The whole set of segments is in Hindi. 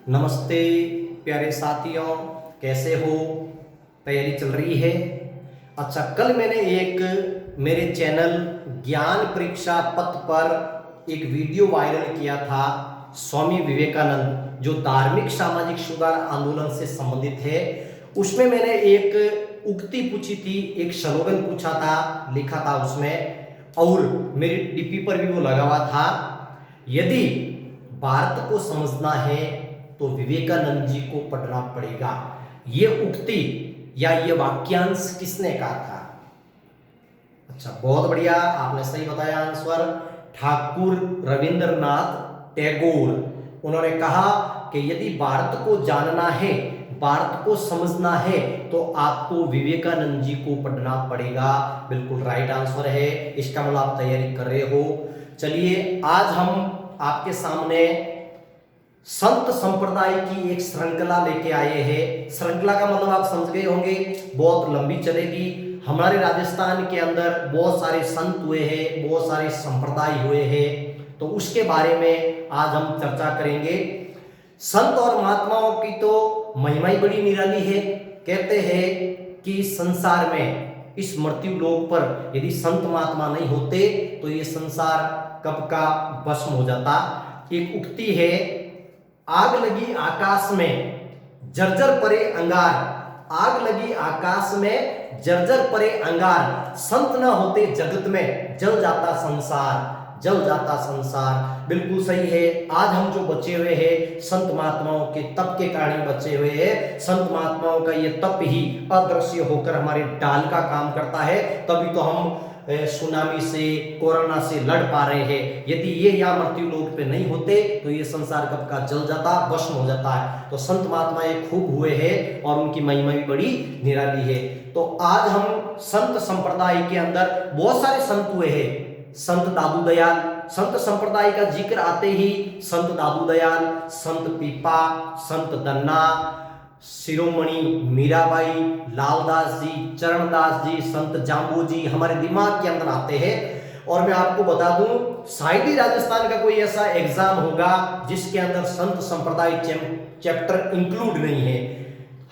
नमस्ते प्यारे साथियों, कैसे हो? तैयारी चल रही है? अच्छा, कल मैंने एक मेरे चैनल ज्ञान परीक्षा पथ पर एक वीडियो वायरल किया था। स्वामी विवेकानंद जो धार्मिक सामाजिक सुधार आंदोलन से संबंधित है, उसमें मैंने एक उक्ति पूछी थी, एक स्लोगन पूछा था, लिखा था उसमें, और मेरी डीपी पर भी वो लगा हुआ था। यदि भारत को समझना है तो विवेकानंद जी को पढ़ना पड़ेगा। ये उक्ति या ये वाक्यांश किसने कहा था? अच्छा, बहुत बढ़िया, आपने सही बताया आंसर। ठाकुर रविंद्रनाथ टैगोर। उन्होंने कहा कि यदि भारत को जानना है, भारत को समझना है, तो आपको विवेकानंद जी को पढ़ना पड़ेगा। बिल्कुल राइट आंसर है। इसका मतलब आप तैयारी कर रहे हो। चलिए, आज हम आपके सामने संत संप्रदाय की एक श्रृंखला लेके आए हैं। श्रृंखला का मतलब आप समझ गए होंगे, बहुत लंबी चलेगी। हमारे राजस्थान के अंदर बहुत सारे संत हुए हैं, बहुत सारे संप्रदाय हुए हैं, तो उसके बारे में आज हम चर्चा करेंगे। संत और महात्माओं की तो महिमा ही बड़ी निराली है। कहते हैं कि संसार में, इस मृत्यु लोक पर यदि संत महात्मा नहीं होते तो ये संसार कब का भस्म हो जाता। एक उक्ति है, आग लगी आकाश में जर्जर परे अंगार, आग लगी आकाश में जर्जर परे अंगार, संत न होते जगत में जल जाता संसार, जल जाता संसार। बिल्कुल सही है। आज हम जो बचे हुए हैं, संत महात्माओं के तप के कारण बचे हुए हैं। संत महात्माओं का ये तप ही अदृश्य होकर हमारे ढाल का काम करता है, तभी तो हम सुनामी से, कोरोना से लड़ पा रहे हैं। यदि ये यहाँ मृत्यु लोक पे नहीं होते तो ये संसार कब का जल जाता, भस्म हो जाता है। तो संत महात्माएं खूब हुए हैं और उनकी महिमा भी बड़ी निराली है। तो आज हम संत संप्रदाय के अंदर बहुत सारे संत हुए हैं। संत दादू दयाल, संत संप्रदाय का जिक्र आते ही संत दादू दयाल, संत पीपा, संत दन्ना, शिरोमणि मीराबाई, लालदास जी, चरणदास जी, संत जाम्बू जी हमारे दिमाग के अंदर आते हैं। और मैं आपको बता दूं, शायद ही राजस्थान का कोई ऐसा एग्जाम होगा जिसके अंदर संत संप्रदाय चैप्टर इंक्लूड नहीं है।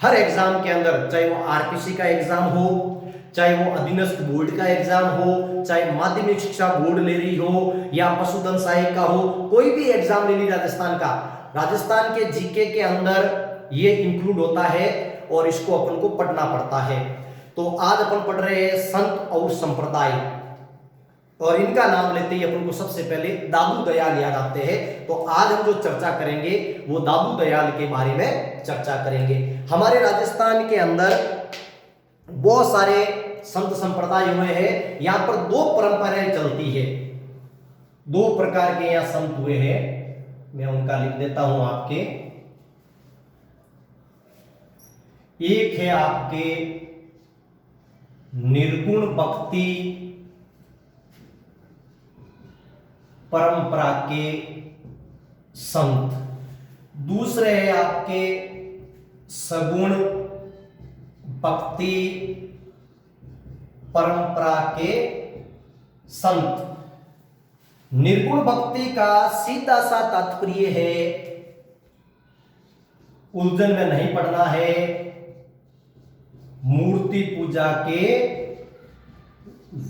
हर एग्जाम के अंदर, चाहे वो आरपीसी का एग्जाम हो, चाहे वो अधीनस्थ बोर्ड का एग्जाम हो, चाहे माध्यमिक शिक्षा बोर्ड ले रही हो या पशुधन सहायक का हो, कोई भी एग्जाम ले ली राजस्थान का, राजस्थान के जीके के अंदर ये इंक्लूड होता है और इसको अपन को पढ़ना पड़ता है। तो आज अपन पढ़ रहे हैं संत और संप्रदाय, और इनका नाम लेते ही अपन को सबसे पहले दादू दयाल याद आते हैं। तो आज हम जो चर्चा करेंगे वो दादू दयाल के बारे में चर्चा करेंगे। हमारे राजस्थान के अंदर बहुत सारे संत संप्रदाय हुए हैं। यहां पर दो परंपराएं चलती है, दो प्रकार के यहां संत हुए हैं। मैं उनका लिख देता हूं आपके। एक है आपके निर्गुण भक्ति परंपरा के संत, दूसरे है आपके सगुण भक्ति परंपरा के संत। निर्गुण भक्ति का सीधा सा तात्पर्य है, उलझन में नहीं पड़ना है, मूर्ति पूजा के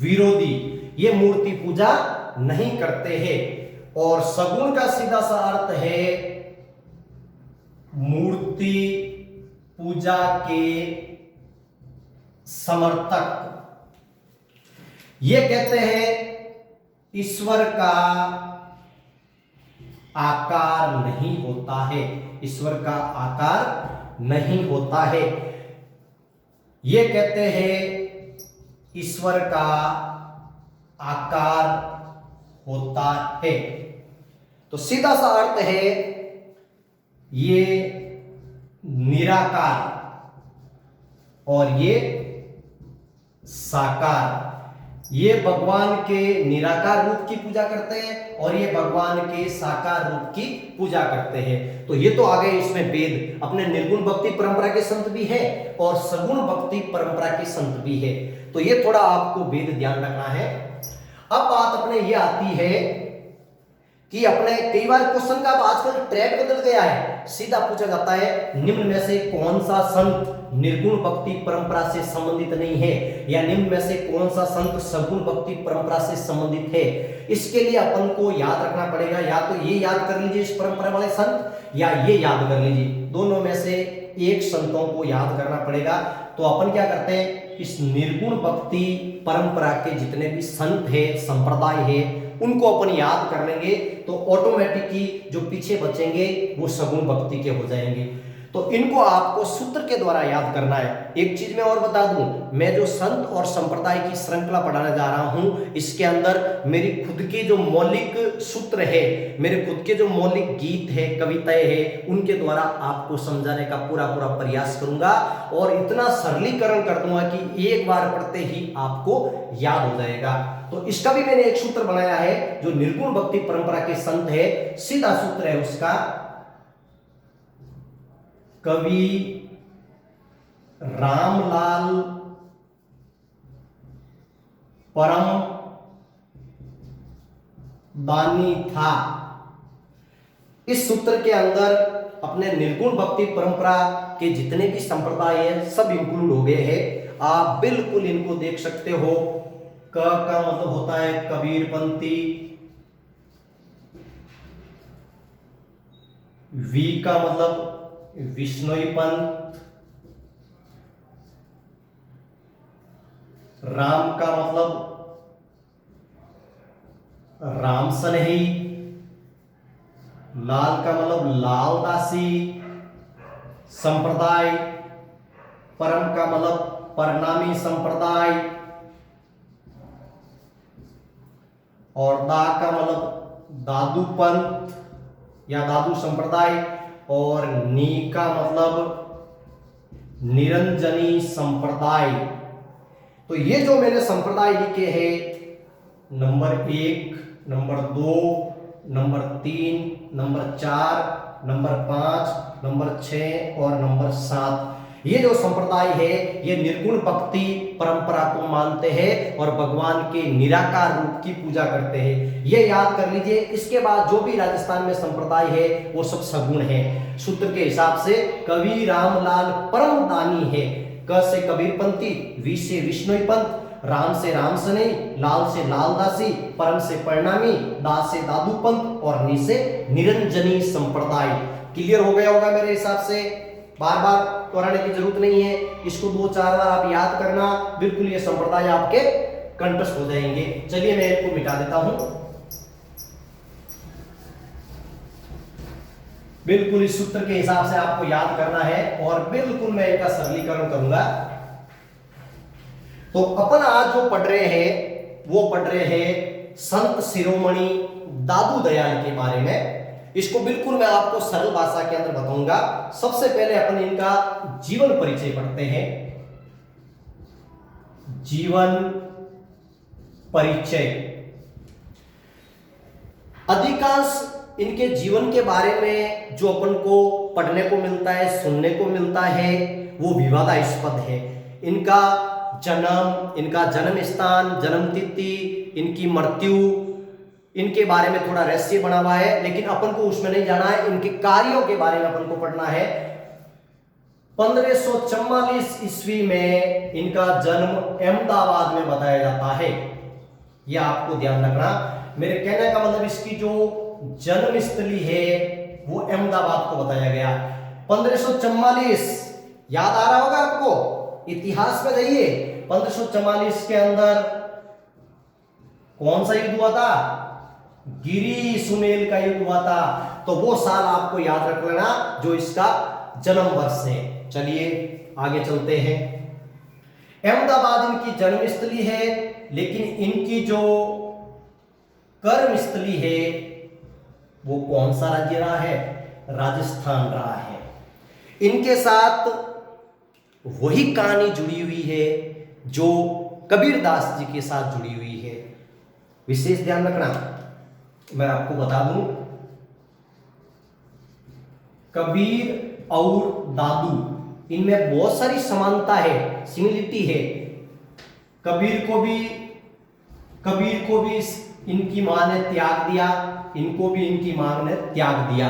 विरोधी, ये मूर्ति पूजा नहीं करते हैं। और सगुण का सीधा सा अर्थ है मूर्ति पूजा के समर्थक। ये कहते हैं ईश्वर का आकार नहीं होता है, ईश्वर का आकार नहीं होता है। ये कहते हैं ईश्वर का आकार होता है। तो सीधा सा अर्थ है ये निराकार और ये साकार। ये भगवान के निराकार रूप की पूजा करते हैं और ये भगवान के साकार रूप की पूजा करते हैं। तो ये तो आ गए इसमें भेद। अपने निर्गुण भक्ति परंपरा के संत भी है और सगुण भक्ति परंपरा के संत भी है। तो ये थोड़ा आपको भेद ध्यान रखना है। अब बात अपने ये आती है कि अपने कई बार क्वेश्चन का आजकल ट्रैक बदल गया है, सीधा पूछा जाता है निम्न में से कौन सा संत निर्गुण भक्ति परंपरा से संबंधित नहीं है, या निम्न में से कौन सा संत सगुण भक्ति परंपरा से संबंधित है। इसके लिए अपन को याद रखना पड़ेगा, या तो ये याद कर लीजिए इस परंपरा वाले संत, या ये याद कर लीजिए, दोनों में से एक संतों को याद करना पड़ेगा। तो अपन क्या करते हैं, इस निर्गुण भक्ति परंपरा के जितने भी संत है, संप्रदाय है, उनको अपन याद कर लेंगे तो ऑटोमेटिकली जो पीछे बचेंगे वो सगुण भक्ति के हो जाएंगे। तो इनको आपको सूत्र के द्वारा याद करना है। एक चीज मैं और बता दूं, मैं जो संत और संप्रदाय की श्रृंखला पढ़ाने जा रहा हूं, इसके अंदर मेरी खुद की जो मौलिक सूत्र है, मेरे खुद के जो मौलिक गीत है, कविताएं है, उनके द्वारा आपको समझाने का पूरा प्रयास करूंगा, और इतना सरलीकरण कर दूंगा कि एक बार पढ़ते ही आपको याद हो जाएगा। तो इसका भी मैंने एक सूत्र बनाया है, जो निर्गुण भक्ति परंपरा के संत है, सीधा सूत्र है उसका, कवि रामलाल परम दानी था। इस सूत्र के अंदर अपने निर्गुण भक्ति परंपरा के जितने भी संप्रदाय हैं सब इंक्लूड हो गए हैं। आप बिल्कुल इनको देख सकते हो। क का मतलब होता है कबीरपंथी, वी का मतलब विश्नोई पंथ, राम का मतलब रामसनेही, लाल का मतलब लालदासी संप्रदाय, परम का मतलब परनामी संप्रदाय, और दा का मतलब दादू पंथ या दादू संप्रदाय, और नी का मतलब निरंजनी संप्रदाय। तो ये जो मैंने संप्रदाय लिखे हैं, number 1, number 2, number 3, number 4, number 5, number 6 और नंबर 7, ये जो संप्रदाय है ये निर्गुण भक्ति परंपरा को मानते हैं और भगवान के निराकार रूप की पूजा करते हैं। ये याद कर लीजिए। इसके बाद जो भी राजस्थान में संप्रदाय है वो सब सगुण है। सूत्र के हिसाब से कवि रामलाल परम दानी है। क से कबीरपंथी, वी से विश्नोई पंथ, राम से रामसनेही, लाल से लालदासी, परम से परिणामी, दा से दादू पंथ और नी से निरंजनी संप्रदाय। क्लियर हो गया होगा मेरे हिसाब से। बार बार दोहराने की जरूरत नहीं है, इसको 2-4 बार आप याद करना, बिल्कुल ये संप्रदाय आपके कंठस्थ हो जाएंगे। चलिए मैं इनको मिटा देता हूं। बिल्कुल इस सूत्र के हिसाब से आपको याद करना है और बिल्कुल मैं इनका सरलीकरण करूंगा। तो अपन आज जो पढ़ रहे हैं वो पढ़ रहे हैं संत शिरोमणि दादू दयाल के बारे में। इसको बिल्कुल मैं आपको सरल भाषा के अंदर बताऊंगा। सबसे पहले अपन इनका जीवन परिचय पढ़ते हैं। जीवन परिचय। अधिकांश इनके जीवन के बारे में जो अपन को पढ़ने को मिलता है, सुनने को मिलता है, वो विवादास्पद है। इनका जन्म, इनका जन्म स्थान, जन्म तिथि, इनकी मृत्यु, इनके बारे में थोड़ा रहस्य बना हुआ है, लेकिन अपन को उसमें नहीं जाना है। इनके कार्यों के बारे में अपन को पढ़ना है। 1544 ईस्वी में इनका जन्म अहमदाबाद में बताया जाता है। यह आपको ध्यान रखना। मेरे कहने का मतलब इसकी जो जन्मस्थली है वो अहमदाबाद को बताया गया। 1544 याद आ रहा होगा आपको, इतिहास में जाइए। 1544 के अंदर कौन सा युद्ध हुआ था? गिरी सुमेल का युद्ध हुआ था। तो वो साल आपको याद रख लेना जो इसका जन्म वर्ष है। चलिए आगे चलते हैं। अहमदाबाद इनकी जन्मस्थली है, लेकिन इनकी जो कर्मस्थली है वो कौन सा राज्य रहा है? राजस्थान रहा है। इनके साथ वही कहानी जुड़ी हुई है जो कबीरदास जी के साथ जुड़ी हुई है। विशेष ध्यान रखना। मैं आपको बता दूं, कबीर और दादू इनमें बहुत सारी समानता है, सिमिलिटी है। कबीर को भी इनकी मां ने त्याग दिया, इनको भी इनकी मां ने त्याग दिया,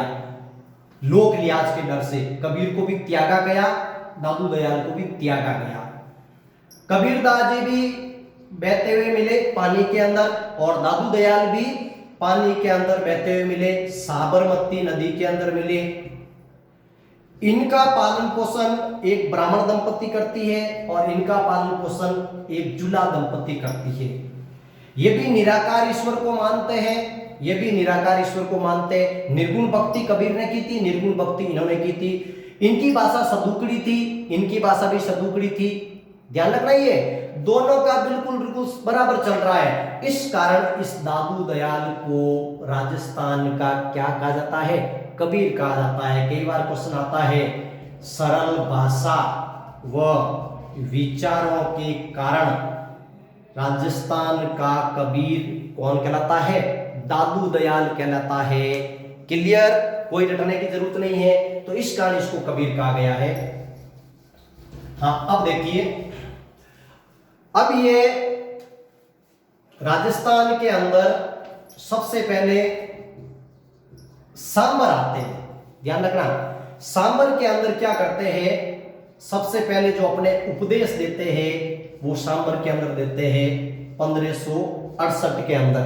लोक लिहाज के डर से। कबीर को भी त्यागा गया, दादू दयाल को भी त्यागा गया। कबीरदास जी भी बहते हुए मिले पानी के अंदर, और दादू दयाल भी पानी के अंदर बहते हुए मिले, साबरमती नदी के अंदर मिले। इनका पालन पोषण एक ब्राह्मण दंपति करती है और इनका पालन पोषण एक जुला दंपति करती है। ये भी निराकार ईश्वर को मानते हैं, ये भी निराकार ईश्वर को मानते हैं। निर्गुण भक्ति कबीर ने की थी, निर्गुण भक्ति इन्होंने की थी। इनकी भाषा सदुकड़ी थी, इनकी भाषा भी सदुकड़ी थी। ध्यान रखना, ये दोनों का बिल्कुल बिल्कुल बराबर चल रहा है। इस कारण इस दादू दयाल को राजस्थान का क्या कहा जाता है? कबीर कहा जाता है। कई बार क्वेश्चन आता है, सरल भाषा व विचारों के कारण राजस्थान का कबीर कौन कहलाता है? दादू दयाल कहलाता है। क्लियर? कोई रटने की जरूरत नहीं है। तो इस कारण इसको कबीर कहा गया है। हाँ, अब देखिए, अब ये राजस्थान के अंदर सबसे पहले सांबर आते हैं। ध्यान रखना, सांबर के अंदर क्या करते हैं? सबसे पहले जो अपने उपदेश देते हैं वो सांबर के अंदर देते हैं 1568 के अंदर।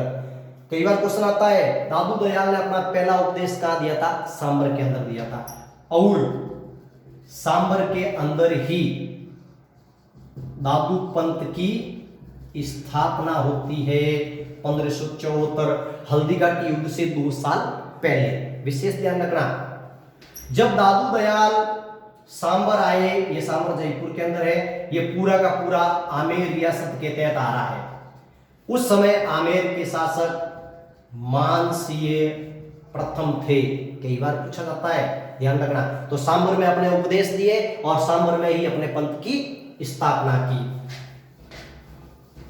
कई बार क्वेश्चन आता है, दादू दयाल ने अपना पहला उपदेश कहां दिया था? सांबर के अंदर दिया था। और सांबर के अंदर ही दादू पंथ की स्थापना होती है 1574 हल्दीघाटी युद्ध से 2 साल पहले। विशेष ध्यान रखना, जब दादू दयाल सांबर आए, ये सांबर जयपुर के अंदर है, ये पूरा का पूरा आमेर रियासत के तहत आ रहा है। उस समय आमेर के शासक मानसिंह प्रथम थे। कई बार पूछा जाता है, ध्यान रखना। तो सांबर में अपने उपदेश दिए और सांबर में ही अपने पंथ की स्थापना की।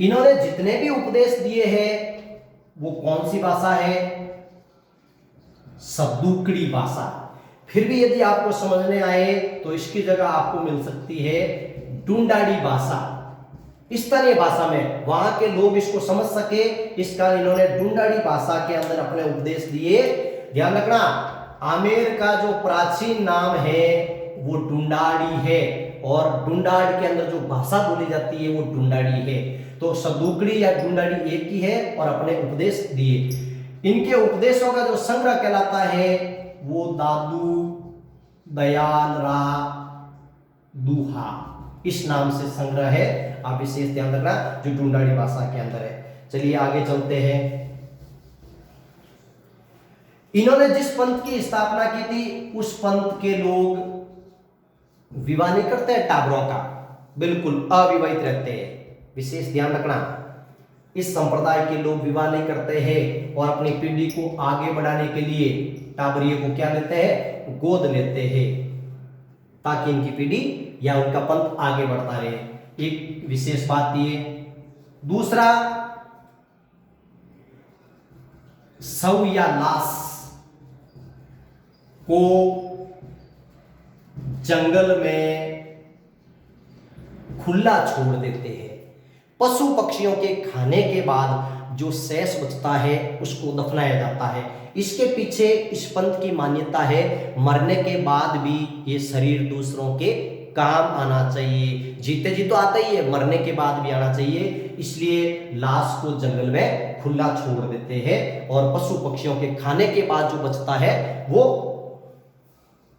इन्होंने जितने भी उपदेश दिए हैं वो कौन सी भाषा है? सद्दुकड़ी भाषा। फिर भी यदि आपको समझने आए तो इसकी जगह आपको मिल सकती है डुंडाड़ी भाषा। स्थानीय भाषा में वहां के लोग इसको समझ सके, इस कारण इन्होंने डुंडाड़ी भाषा के अंदर अपने उपदेश दिए। ध्यान रखना, आमेर का जो प्राचीन नाम है वो डुंडाड़ी है और डुंडाड़ के अंदर जो भाषा बोली जाती है वो डुंडाड़ी है। तो सद्दुकड़ी या डुंडाड़ी एक ही है और अपने उपदेश दिए। इनके उपदेशों का जो संग्रह कहलाता है वो दादू दयाल रा दूहा, इस नाम से संग्रह है। आप विशेष ध्यान रखना, जो डुंडाड़ी भाषा के अंदर है। चलिए आगे चलते हैं। इन्होंने जिस पंथ की स्थापना की थी उस पंथ के लोग विवाह नहीं करते हैं टाबरों का, बिल्कुल अविवाहित रहते हैं। विशेष ध्यान रखना, इस संप्रदाय के लोग विवाह नहीं करते हैं और अपनी पीढ़ी को आगे बढ़ाने के लिए टाबरिये को क्या लेते हैं? गोद लेते हैं, ताकि इनकी पीढ़ी या उनका पंथ आगे बढ़ता रहे। एक विशेष बात ये। दूसरा, शव या लाश को जंगल में खुला छोड़ देते हैं। पशु पक्षियों के खाने के बाद जो शेष बचता है उसको दफनाया जाता है। इसके पीछे इस पंथ की मान्यता है, मरने के बाद भी ये शरीर दूसरों के काम आना चाहिए। जीते जी तो आता ही है, मरने के बाद भी आना चाहिए। इसलिए लाश को जंगल में खुला छोड़ देते हैं और पशु पक्षियों के खाने के बाद जो बचता है वो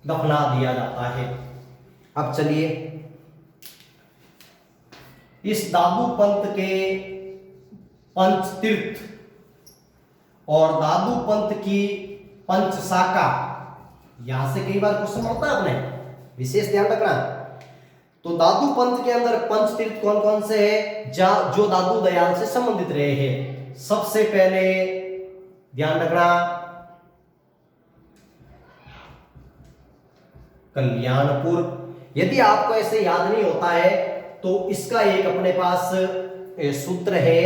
दफना दिया जाता है। अब चलिए, इस दादू पंथ के पंच तीर्थ और दादू पंथ की पंच शाखा, यहां से कई बार क्वेश्चन होता है अपने, विशेष ध्यान रखना। तो दादू पंथ के अंदर पंच तीर्थ कौन कौन से हैं जो दादू दयाल से संबंधित रहे हैं? सबसे पहले ध्यान रखना, कल्याणपुर। यदि आपको ऐसे याद नहीं होता है तो इसका एक अपने पास सूत्र है,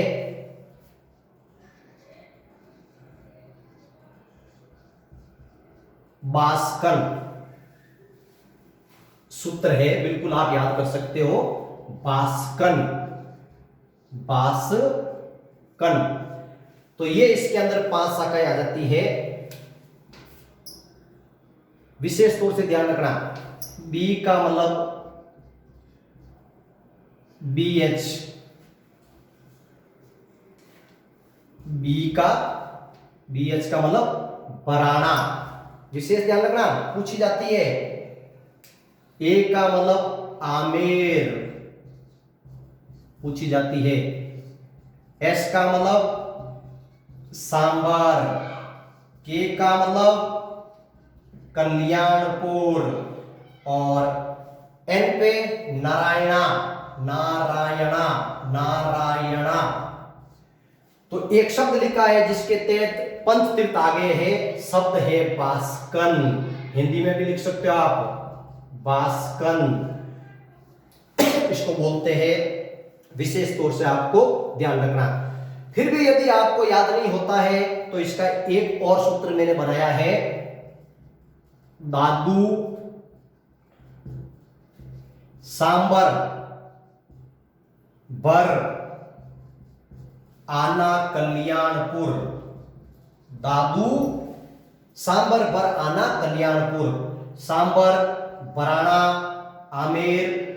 बास्कन सूत्र है, बिल्कुल आप याद कर सकते हो। बास्कन, बास्कन। तो ये इसके अंदर 5 शाखाएं आ जाती है। विशेष तौर से ध्यान रखना, बी का मतलब BH, BH का मतलब बराना, विशेष ध्यान रखना, पूछी जाती है। ए का मतलब आमेर, पूछी जाती है। एस का मतलब सांबर, के का मतलब कल्याणपुर, और एन पे नारायणा, नारायणा, नारायणा। तो एक शब्द लिखा है जिसके तहत पंच तीर्थ आगे है, शब्द है बास्कन। हिंदी में भी लिख सकते हो आप, बास्कन इसको बोलते हैं। विशेष तौर से आपको ध्यान रखना। फिर भी यदि आपको याद नहीं होता है तो इसका एक और सूत्र मैंने बनाया है, दादू सांबर बर आना कल्याणपुर, दादू सांबर बर आना कल्याणपुर, सांबर बराना आमेर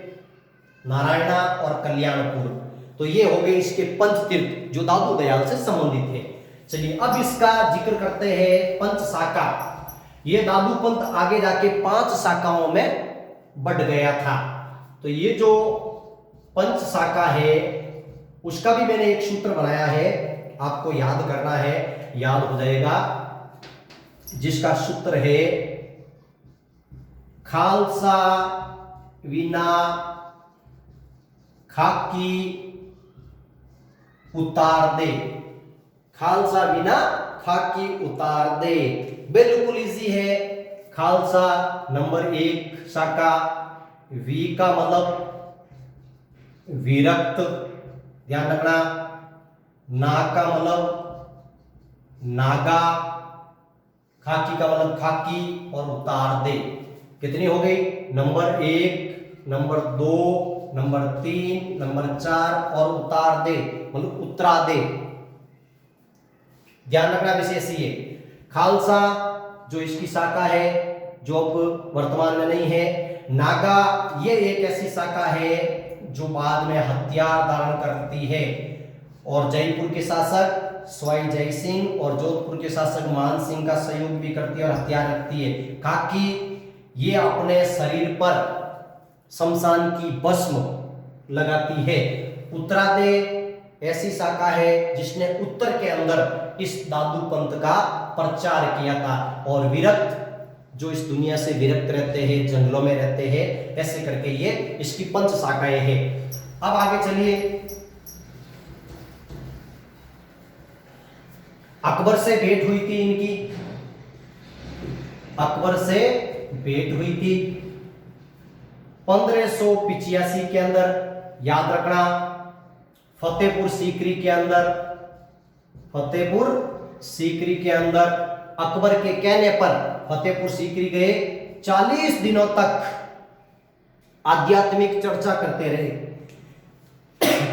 नारायणा और कल्याणपुर। तो ये हो गए इसके पंच तीर्थ जो दादू दयाल से संबंधित है। चलिए अब इसका जिक्र करते हैं पंच शाखा। ये दादू पंथ आगे जाके 5 शाखाओं में बढ़ गया था। तो ये जो पंच शाखा है उसका भी मैंने एक सूत्र बनाया है, आपको याद करना है, याद हो जाएगा, जिसका सूत्र है खालसा विना खाकी उतार दे, खालसा बिना खाकी उतार दे। बिल्कुल इजी है। खालसा नंबर 1 शाखा, वी का मतलब विरक्त, ध्यान रखना, ना का मतलब नागा, खाकी का मतलब खाकी और उतार दे। कितनी हो गई? नंबर 1, नंबर 2, नंबर 3, नंबर 4 और उतार दे मतलब उतरा दे। ध्यान रखना विशेष ये खालसा जो इसकी शाखा है जो अब वर्तमान में नहीं है। नागा ये एक ऐसी शाखा है जो बाद में हथियार धारण करती है, और जयपुर के शासक स्वाई जय सिंह और जोधपुर के शासक मान सिंह का सहयोग भी करती है और हथियार रखती है। खाकी ये अपने शरीर पर शमशान की भस्म लगाती है। उत्तरादे ऐसी शाखा है जिसने उत्तर के अंदर इस दादू पंथ का प्रचार किया था, और विरक्त जो इस दुनिया से विरक्त रहते हैं, जंगलों में रहते हैं, ऐसे करके ये इसकी पंच शाखाएं हैं। अब आगे चलिए, अकबर से भेंट हुई थी इनकी, अकबर से भेंट हुई थी 1585 के अंदर। याद रखना फतेहपुर सीकरी के अंदर, फतेहपुर सीकरी के अंदर अकबर के कहने पर फतेहपुर सीकरी गए, 40 दिनों तक आध्यात्मिक चर्चा करते रहे।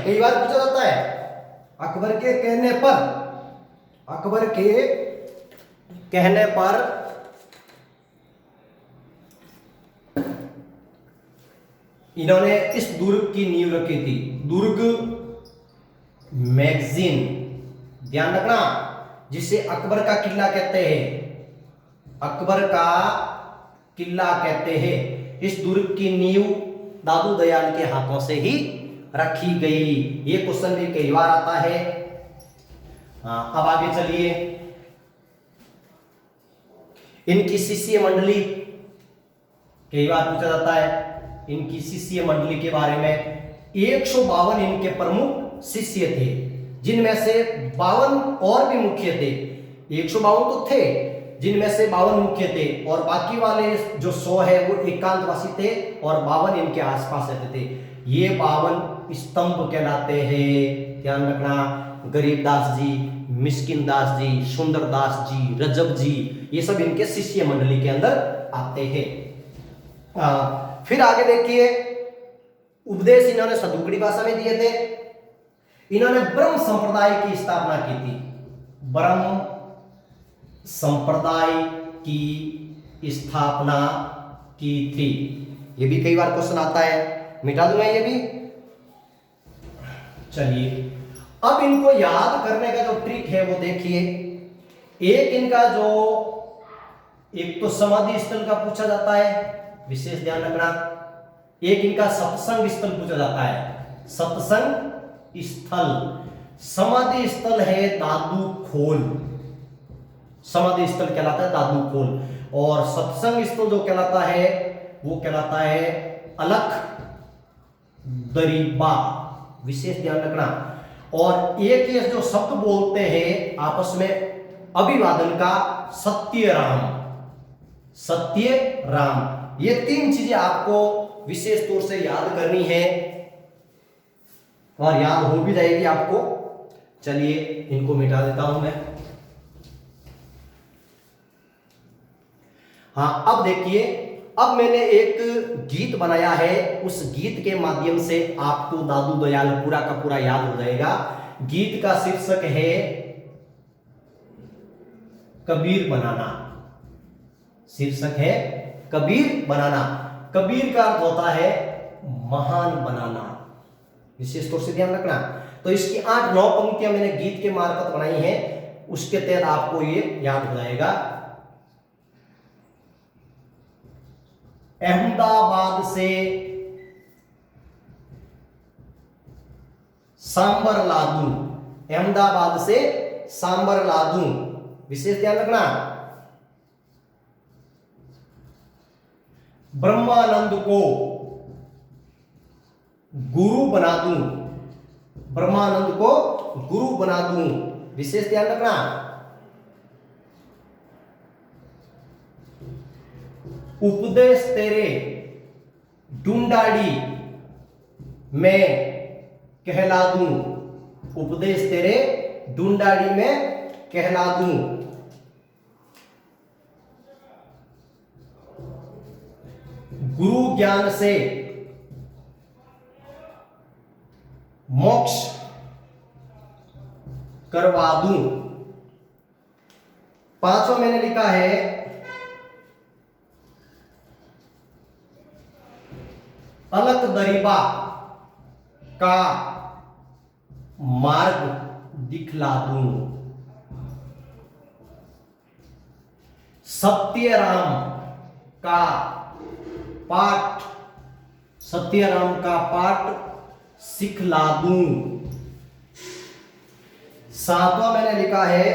कई बार पूछा जाता है अकबर के कहने पर, अकबर के कहने पर इन्होंने इस दुर्ग की नींव रखी थी, दुर्ग मैगजीन, ध्यान रखना, जिसे अकबर का किला कहते हैं, अकबर का किला कहते हैं। इस दुर्ग की नींव दादू दयाल के हाथों से ही रखी गई। ये क्वेश्चन भी कई बार आता है। अब आगे चलिए, इनकी शिष्य मंडली कई बार पूछा जाता है, इनकी शिष्य मंडली के बारे में। 152 इनके प्रमुख शिष्य थे, जिनमें से 52 और भी मुख्य थे। 152 तो थे, जिनमें से 52 मुख्य थे, और बाकी वाले जो 100 है वो एकांतवासी थे और 52 इनके आसपास रहते थे। ये 52 स्तंभ कहलाते हैं। ध्यान रखना, गरीबदास जी, मिस्किन दास जी, सुंदरदास जी, रजब जी, ये सब इनके शिष्य मंडली के अंदर आते हैं। फिर आगे देखिए, उपदेश इन्होंने सदुकड़ी भाषा में दिए थे। इन्होंने ब्रह्म संप्रदाय की स्थापना की थी। ब्रह्म संप्रदाय की स्थापना की थी। ये भी कई बार क्वेश्चन आता है, मिटा दूंगा ये भी। चलिए अब इनको याद करने का जो ट्रिक है वो देखिए। एक इनका जो एक तो समाधि स्थल का पूछा जाता है, विशेष ध्यान रखना। एक इनका सत्संग स्थल पूछा जाता है, सत्संग स्थल। समाधि स्थल है दादू खोल, समाधि स्थल कहलाता है दादू खोल। और सत्संग स्थल जो कहलाता है वो कहलाता है अलख दरीबा, विशेष ध्यान रखना। और एक ये जो शब्द बोलते हैं आपस में अभिवादन का, सत्य राम, सत्य राम। ये तीन चीजें आपको विशेष तौर से याद करनी है और याद हो भी जाएगी आपको। चलिए इनको मिटा देता हूं मैं। हाँ अब देखिए, अब मैंने एक गीत बनाया है, उस गीत के माध्यम से आपको दादू दयाल पूरा का पूरा याद हो जाएगा। गीत का शीर्षक है कबीर बनाना, शीर्षक है कबीर बनाना। कबीर का अर्थ होता है महान बनाना, विशेष तौर से ध्यान रखना। तो इसकी 8-9 पंक्तियां मैंने गीत के मार्फत बनाई हैं, उसके तहत आपको ये याद हो जाएगा। अहमदाबाद से सांबर लादूं, अहमदाबाद से सांबर लादूं, विशेष ध्यान रखना। ब्रह्मानंद को गुरु बना दूं, ब्रह्मानंद को गुरु बना दूं, विशेष ध्यान रखना। उपदेश तेरे ढूंढाड़ी में कहला दूं, उपदेश तेरे ढूंढाड़ी में कहला दूं। गुरु ज्ञान से मोक्ष करवा दूं। पांचवा मैंने लिखा है अलख दरीबा का मार्ग दिखला दूं। सत्यराम का पाठ, सत्यराम का पाठ सिखला दूं। सातवां मैंने लिखा है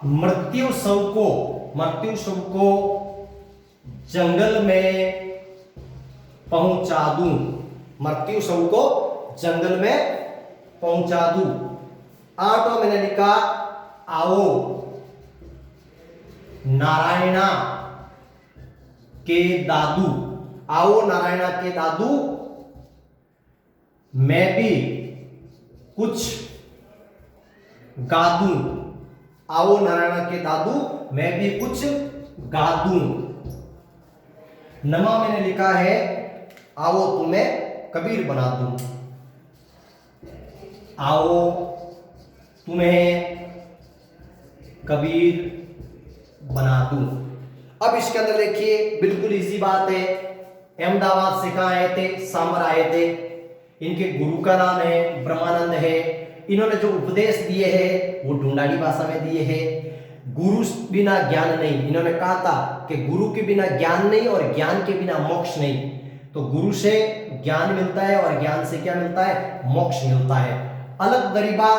मृत्यु शव को जंगल में पहुंचा दूं, मृत्यु शव को जंगल में पहुंचा दूं। आठवां मैंने लिखा आओ नारायणा के दादू, आओ नारायणा के दादू मैं भी कुछ गा दूं, आओ नारायणा के दादू मैं भी कुछ गा दूं। नमा मैंने लिखा है आओ तुम्हें कबीर बना दूं, आओ तुम्हें कबीर बना दूं। अब इसके अंदर देखिए बिल्कुल इजी बात है। अहमदाबाद से कहां आए थे? सांबर आए थे। इनके गुरु का नाम है ब्रह्मानंद है। इन्होंने जो उपदेश दिए हैं वो ढूंढाड़ी भाषा में दिए हैं। गुरु बिना ज्ञान नहीं, इन्होंने कहा था कि गुरु के बिना ज्ञान नहीं और ज्ञान के बिना मोक्ष नहीं। तो गुरु से ज्ञान मिलता है और ज्ञान से क्या मिलता है? मोक्ष मिलता है। अलख दरीबा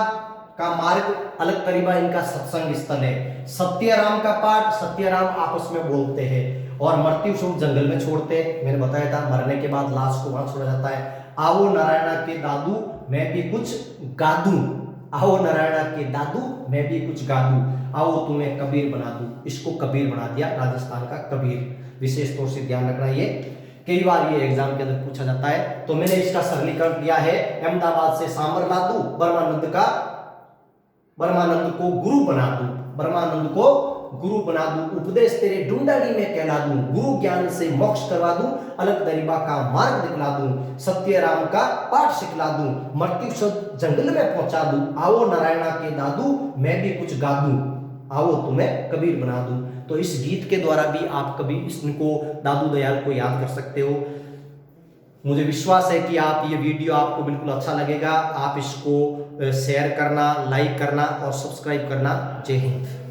का मार्ग, अलख दरीबा इनका सत्संग स्थल है। सत्यराम का पाठ सत्यराम आपस में बोलते हैं और मृत्यु शव जंगल में छोड़ते हैं। मैंने बताया था मरने के बाद लाश को वहां छोड़ा जाता है। आओ नारायणा के दादू मैं भी कुछ गा दूं, आओ नारायणा के दादू मैं भी कुछ गा दूं, आओ तुम्हें कबीर बना दूं। इसको कबीर बना दिया, राजस्थान का कबीर। विशेष तौर से ध्यान रखना, ये कई बार ये एग्जाम के अंदर पूछा जाता है। तो मैंने इसका सरलीकरण किया है। अहमदाबाद से सांबर ला दूं, ब्रह्मानंद को गुरु बना दूं, ब्रह्मानंद को गुरु बना दूं, उपदेश तेरे डुंडाड़ी में कहला दूं, गुरु ज्ञान से मोक्ष करवा दूं, अलग दरिबा का मार्ग दिखला दूं, सत्य राम का पाठ सिखला दूं, मृत्यु से जंगल में पहुंचा दूं, आओ नारायणा के दादू मैं भी कुछ गा दूं, आओ तुम्हें कबीर बना दूं। तो इस गीत के द्वारा भी आप कभी इसको दादू दयाल को याद कर सकते हो। मुझे विश्वास है कि आप ये वीडियो आपको बिल्कुल अच्छा लगेगा। आप इसको शेयर करना, लाइक करना और सब्सक्राइब करना। जय हिंद।